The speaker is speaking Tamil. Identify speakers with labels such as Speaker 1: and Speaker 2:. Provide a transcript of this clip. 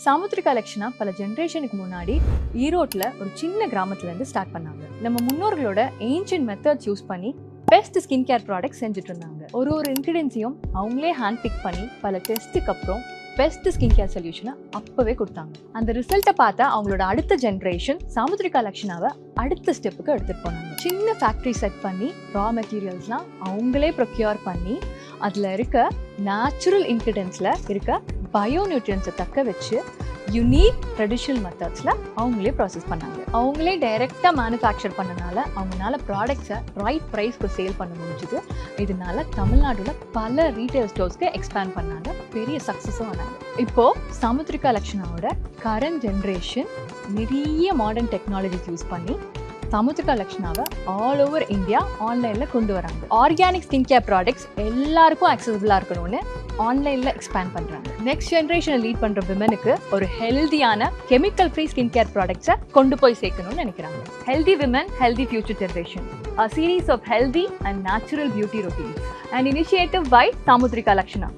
Speaker 1: சாமுத்ரிகா லக்ஷனா பல ஜென்ரேஷனுக்கு முன்னாடி ஈரோட்டில் ஒரு சின்ன கிராமத்துலேருந்து ஸ்டார்ட் பண்ணாங்க. நம்ம முன்னோர்களோட ஏன்ஷியன்ட் மெத்தட்ஸ் யூஸ் பண்ணி பெஸ்ட் ஸ்கின் கேர் ப்ராடக்ட் செஞ்சுட்டு இருந்தாங்க. ஒரு இன்க்ரீடியன்ஸையும் அவங்களே ஹேண்ட் பிக் பண்ணி பல டெஸ்ட்டுக்கு அப்புறம் பெஸ்ட் ஸ்கின் கேர் சொல்யூஷனை அப்பவே கொடுத்தாங்க. அந்த ரிசல்ட்டை பார்த்தா அவங்களோட அடுத்த ஜென்ரேஷன் சாமுத்ரிகா லக்ஷனாவை அடுத்த ஸ்டெப்புக்கு எடுத்துட்டு போனாங்க. சின்ன ஃபேக்ட்ரி செட் பண்ணி ரா மெட்டீரியல்ஸ்லாம் அவங்களே ப்ரொக்யூர் பண்ணி அதில் இருக்க நேச்சுரல் இன்க்ரீடியன்ஸில் இருக்க பயோ நியூட்ரியன்ஸை தக்க வச்சு யுனிக் ட்ரெடிஷ்னல் மெத்தட்ஸில் அவங்களே ப்ராசஸ் பண்ணாங்க. அவங்களே டைரெக்டாக மேனுஃபேக்சர் பண்ணனால அவங்களால ப்ராடக்ட்ஸை ரைட் ப்ரைஸ்க்கு சேல் பண்ண முடிஞ்சுது. இதனால தமிழ்நாடுல பல ரீட்டைல் ஸ்டோர்ஸ்க்கு எக்ஸ்பேண்ட் பண்ணாங்க. பெரிய சக்ஸஸும் ஆனாங்க. இப்போது சாமுத்ரிகா லக்ஷனாவோட கரண்ட் ஜென்ரேஷன் நிறைய மாடர்ன் டெக்னாலஜிஸ் யூஸ் பண்ணி சாமுத்ரிகா லக்ஷனாவை ஆல் ஓவர் இந்தியா ஆன்லைனில் கொண்டு வராங்க. ஆர்கானிக் ஸ்கின் கேர் ப்ராடக்ட்ஸ் எல்லாருக்கும் அக்சசபிளாக இருக்கணும்னு ஆன்லைனில் எக்ஸ்பேண்ட் பண்ணுறாங்க. நெக்ஸ்ட் ஜென்ரேஷனை லீட் பண்ணுற விமனுக்கு ஒரு ஹெல்தியான கெமிக்கல் ஃப்ரீ ஸ்கின் கேர் ப்ராடக்ட்ஸை கொண்டு போய் சேர்க்கணும்னு நினைக்கிறாங்க. Healthy women, healthy future generation, a series of healthy and natural beauty routines. An initiative by Samudraka Lakshana.